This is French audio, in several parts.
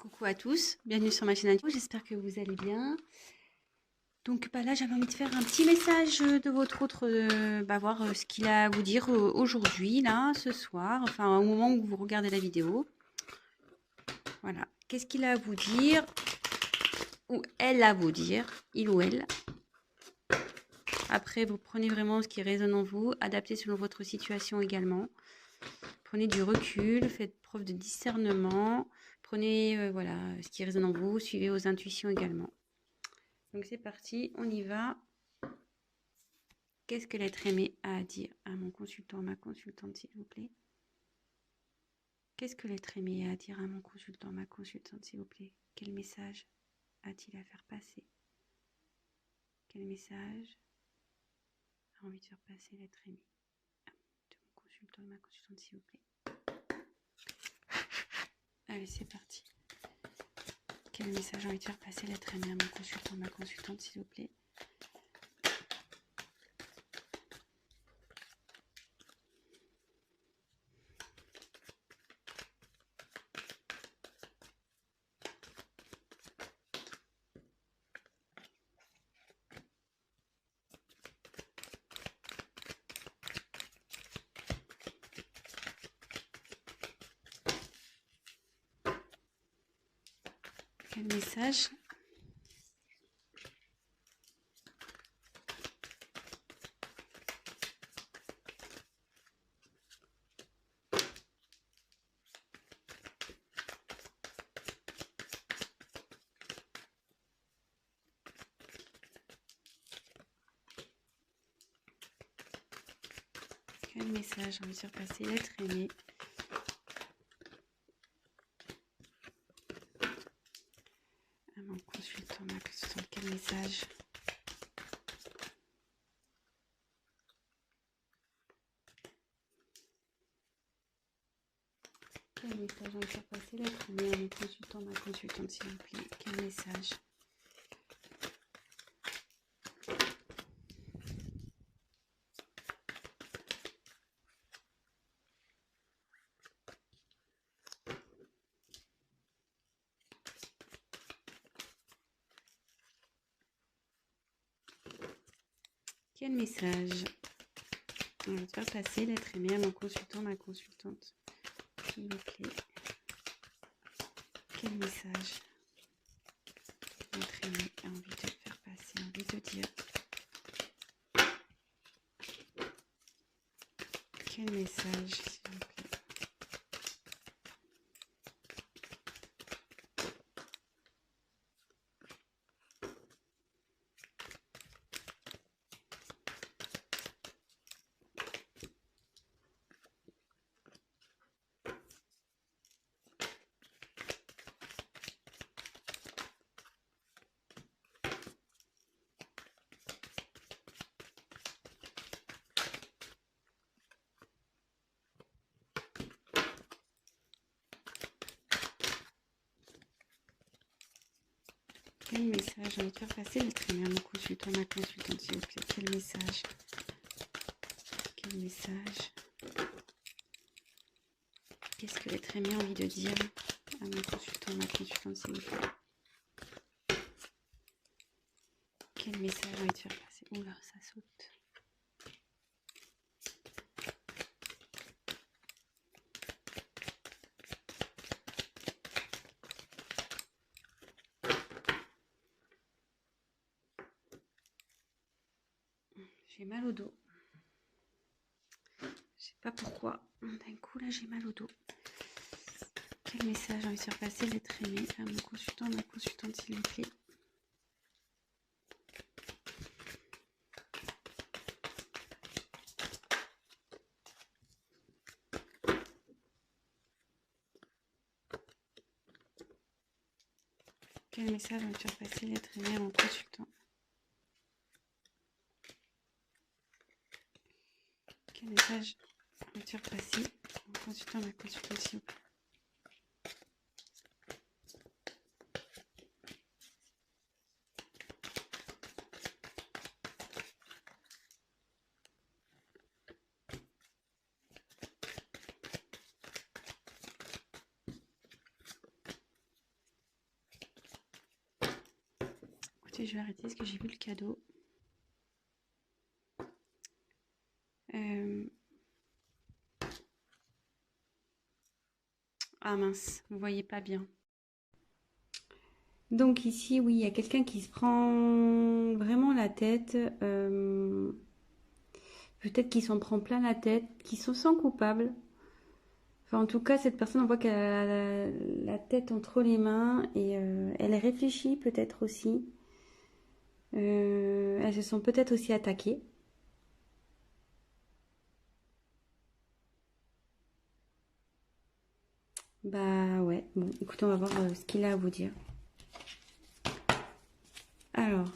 Coucou à tous, bienvenue sur ma chaîne YouTube, j'espère que vous allez bien. Donc là j'avais envie de faire un petit message de votre autre, voir ce qu'il a à vous dire aujourd'hui, là, ce soir, enfin au moment où vous regardez la vidéo. Voilà, qu'est-ce qu'il a à vous dire, ou elle a à vous dire, il ou elle. Après vous prenez vraiment ce qui résonne en vous, adaptez selon votre situation également. Prenez du recul, faites preuve de discernement, prenez voilà, ce qui résonne en vous, suivez vos intuitions également. Donc c'est parti, on y va. Qu'est-ce que l'être aimé a à dire à mon consultant, à ma consultante, s'il vous plaît? Qu'est-ce que l'être aimé a à dire à mon consultant, ma consultante, s'il vous plaît? Quel message a-t-il à faire passer? Quel message a envie de faire passer l'être aimé de mon consultant, ma consultante, s'il vous plaît? Allez, c'est parti. Quel message a envie de faire passer l'être aimé à mon consultant, ma consultante, s'il vous plaît? Quel message? Quel message a envie de faire passer l'être aimé à mon consultant, ma consultante? Quel message? Quel message a envie de faire passer l'être aimé à mon consultant, ma consultante, s'il vous plaît? Quel message? Quel message on va faire passer l'être aimé à mon consultant, ma consultante, s'il vous plaît? Quel message l'être aimé a envie de faire passer, envie de dire? Quel message, s'il vous plaît? Quel message a envie de faire passer l'être aimé à mon consultant, ma consultante, s'il vous plaît? Quel message? Quel message? Qu'est-ce que l'être aimé a envie de dire à mon consultant, ma consultante, s'il vous plaît? Quel message a envie de faire passer? Oula, ça saute. J'ai mal au dos. Je sais pas pourquoi. D'un coup, là, j'ai mal au dos. Quel message a envie de faire passer l'être aimé à mon consultant, ma consultante, s'il vous plaît? Quel message a envie de faire passer l'être aimé à mon consultant? Quel message a envie de faire passer mon consultant, ma consultante, s'il vous plaît? arrêter, je vais arrêter parce que j'ai vu le cadeau. Ah mince, vous voyez pas bien. Donc ici, oui, il y a quelqu'un qui se prend vraiment la tête. Peut-être qu'il s'en prend plein la tête, qu'il se sent coupable. Enfin, en tout cas, cette personne, on voit qu'elle a la tête entre les mains et elle réfléchit peut-être aussi. Elles se sont peut-être aussi attaquées. Bah ouais, bon, écoutez, on va voir ce qu'il a à vous dire. Alors,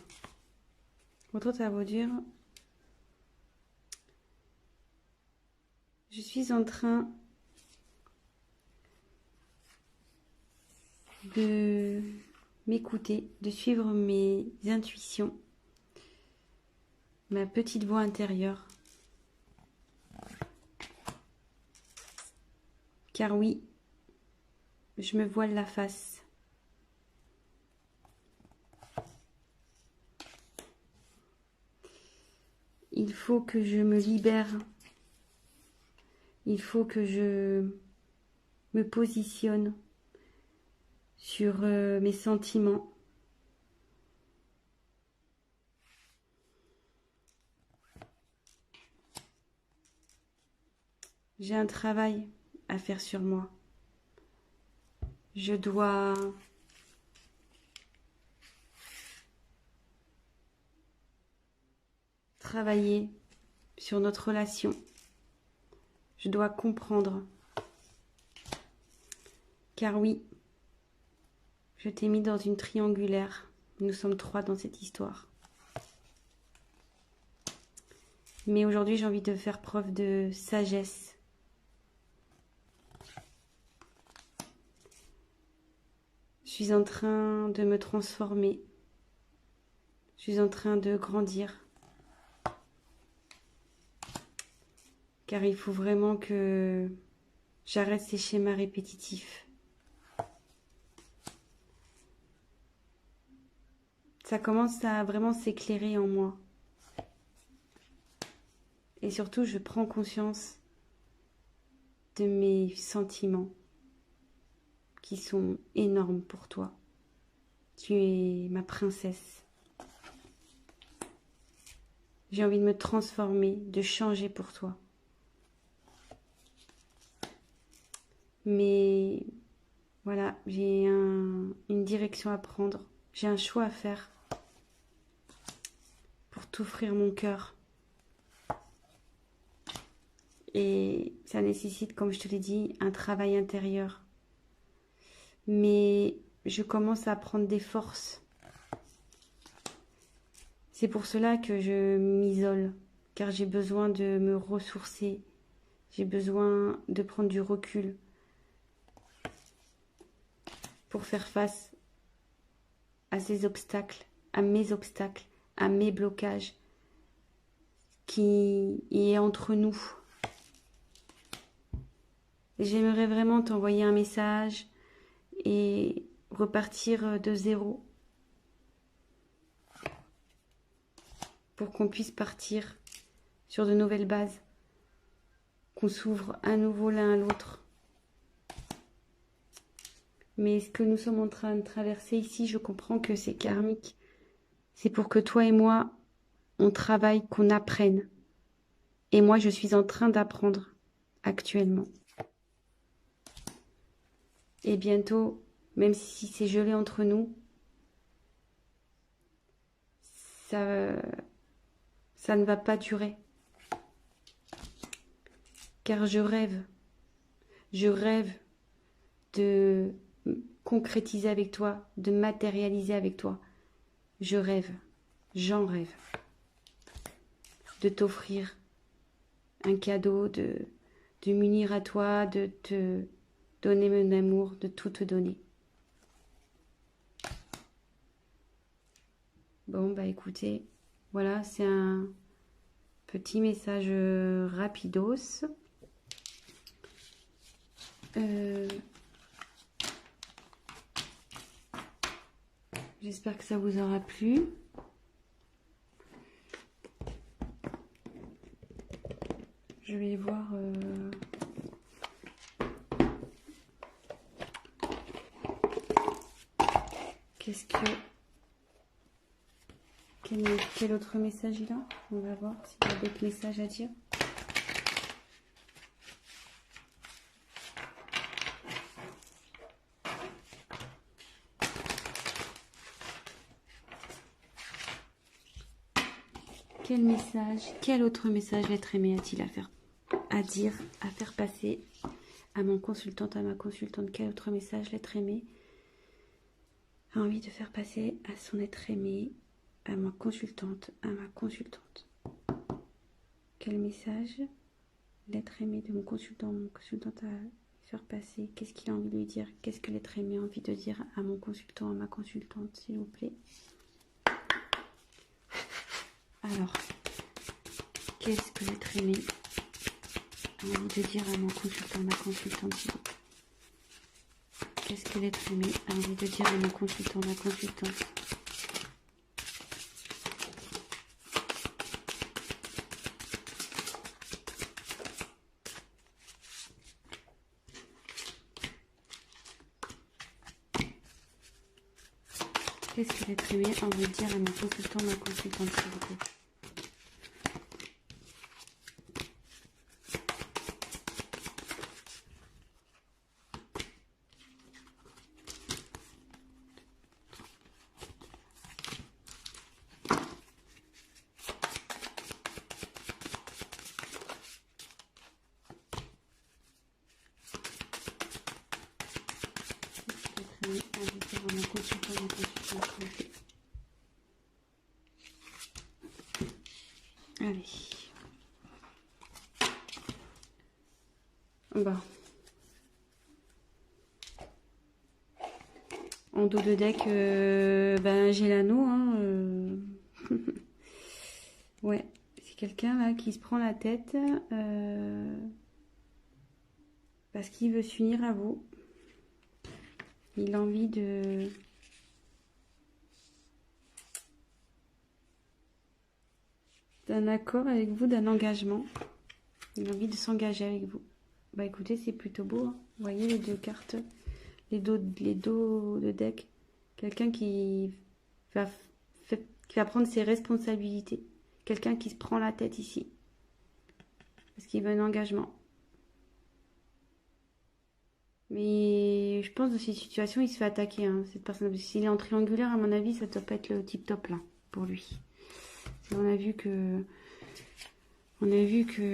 votre autre à vous dire. Je suis en train de m'écouter, de suivre mes intuitions, ma petite voix intérieure. Car oui, je me voile la face. Il faut que je me libère. Il faut que je me positionne sur mes sentiments. J'ai un travail à faire sur moi. Je dois travailler sur notre relation. Je dois comprendre. Car oui, je t'ai mis dans une triangulaire. Nous sommes 3 dans cette histoire. Mais aujourd'hui, j'ai envie de faire preuve de sagesse. Je suis en train de me transformer. Je suis en train de grandir. Car il faut vraiment que j'arrête ces schémas répétitifs. Ça commence à vraiment s'éclairer en moi. Et surtout, je prends conscience de mes sentiments qui sont énormes pour toi. Tu es ma princesse. J'ai envie de me transformer, de changer pour toi. Mais voilà, j'ai une direction à prendre. J'ai un choix à faire pour t'offrir mon cœur. Et ça nécessite, comme je te l'ai dit, un travail intérieur. Mais je commence à prendre des forces. C'est pour cela que je m'isole, car j'ai besoin de me ressourcer. J'ai besoin de prendre du recul pour faire face à ces obstacles, à mes blocages qui est entre nous. J'aimerais vraiment t'envoyer un message et repartir de zéro pour qu'on puisse partir sur de nouvelles bases, qu'on s'ouvre à nouveau l'un à l'autre. Mais ce que nous sommes en train de traverser ici, je comprends que c'est karmique. C'est pour que toi et moi, on travaille, qu'on apprenne. Et moi, je suis en train d'apprendre actuellement. Et bientôt, même si c'est gelé entre nous, ça ne va pas durer. Car je rêve de concrétiser avec toi, de matérialiser avec toi. J'en rêve, de t'offrir un cadeau, de m'unir à toi, de te donner mon amour, de tout te donner. Bon, bah écoutez, voilà, c'est un petit message rapidos. J'espère que ça vous aura plu. Je vais voir... Qu'est-ce que... Quel autre message il a? On va voir s'il y a d'autres messages à dire. Quel message, quel autre message l'être aimé a-t-il à dire, à faire passer à mon consultante, à ma consultante? Quel autre message l'être aimé a envie de faire passer à son être aimé, à ma consultante, à ma consultante? Quel message l'être aimé de mon consultante a faire passer? Qu'est-ce qu'il a envie de lui dire? Qu'est-ce que l'être aimé a envie de dire à mon consultant, à ma consultante, s'il vous plaît? Alors, qu'est-ce que l'être aimé a envie de dire à mon consultant, à ma consultante, s'il vous plaît? Qu'est-ce que l'être aimé a envie de dire à mon consultant, ma consultante? Qu'est-ce que l'être aimé a envie de dire à mon consultant, ma consultante, s'il vous plaît? Allez. Bon. En dos de deck, ben, j'ai l'anneau. Hein, ouais, c'est quelqu'un là qui se prend la tête parce qu'il veut s'unir à vous. Il a envie d'un accord avec vous, d'un engagement. Il a envie de s'engager avec vous. Bah écoutez, c'est plutôt beau. Hein. Vous voyez les deux cartes, les dos de deck. Quelqu'un qui va prendre ses responsabilités. Quelqu'un qui se prend la tête ici. Parce qu'il veut un engagement. Mais je pense que dans cette situation, il se fait attaquer, hein, cette personne. S'il est en triangulaire, à mon avis, ça ne doit pas être le tip top là, pour lui. On a vu que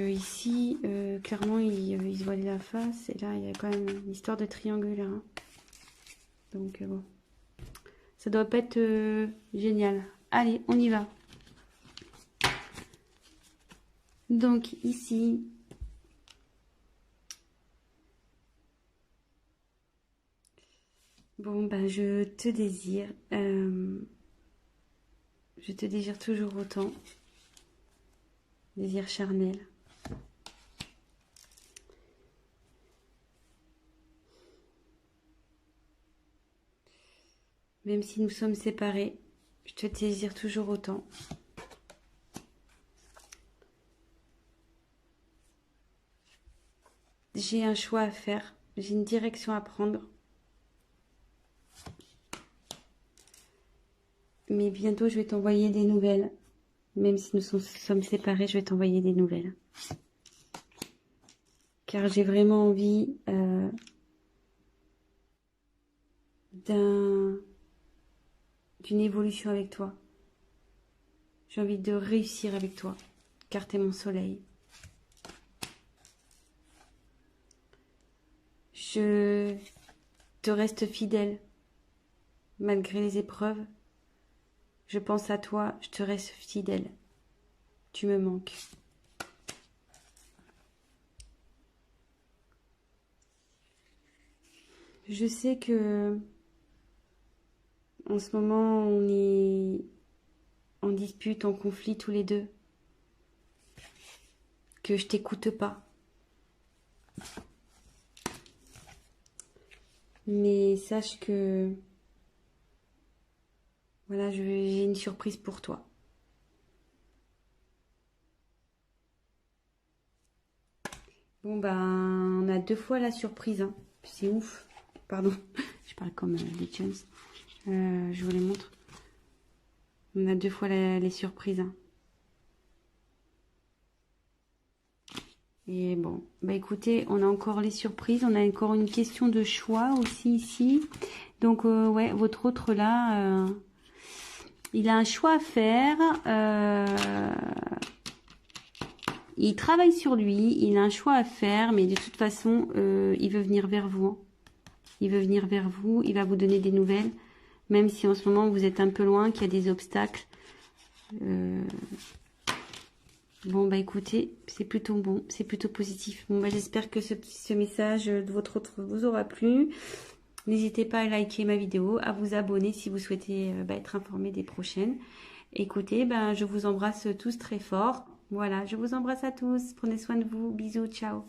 ici, clairement, il se voilait la face. Et là, il y a quand même une histoire de triangulaire. Hein. Donc, bon. Ça doit pas être génial. Allez, on y va. Donc, ici... Bon, ben, je te désire. Je te désire toujours autant. Désir charnel. Même si nous sommes séparés, je te désire toujours autant. J'ai un choix à faire. J'ai une direction à prendre. Mais bientôt, je vais t'envoyer des nouvelles. Même si nous sommes séparés, je vais t'envoyer des nouvelles. Car j'ai vraiment envie d'une évolution avec toi. J'ai envie de réussir avec toi. Car t'es mon soleil. Je te reste fidèle. Malgré les épreuves. Je pense à toi, je te reste fidèle. Tu me manques. Je sais que en ce moment, on est en dispute, en conflit tous les deux. Que je t'écoute pas. Mais sache que Voilà, j'ai une surprise pour toi. Bon, ben, on a 2 fois la surprise. Hein. C'est ouf. Pardon, je parle comme les Jones. Je vous les montre. On a 2 fois les surprises. Hein. Et bon, bah écoutez, on a encore les surprises. On a encore une question de choix aussi ici. Donc, ouais, votre autre là, il a un choix à faire. Il travaille sur lui. Il a un choix à faire. Mais de toute façon, il veut venir vers vous. Hein. Il veut venir vers vous. Il va vous donner des nouvelles. Même si en ce moment, vous êtes un peu loin, qu'il y a des obstacles. Bon, bah écoutez, c'est plutôt bon, c'est plutôt positif. Bon, bah j'espère que ce message de votre autre vous aura plu. N'hésitez pas à liker ma vidéo, à vous abonner si vous souhaitez être informé des prochaines. Écoutez, je vous embrasse tous très fort. Voilà, je vous embrasse à tous. Prenez soin de vous. Bisous, ciao.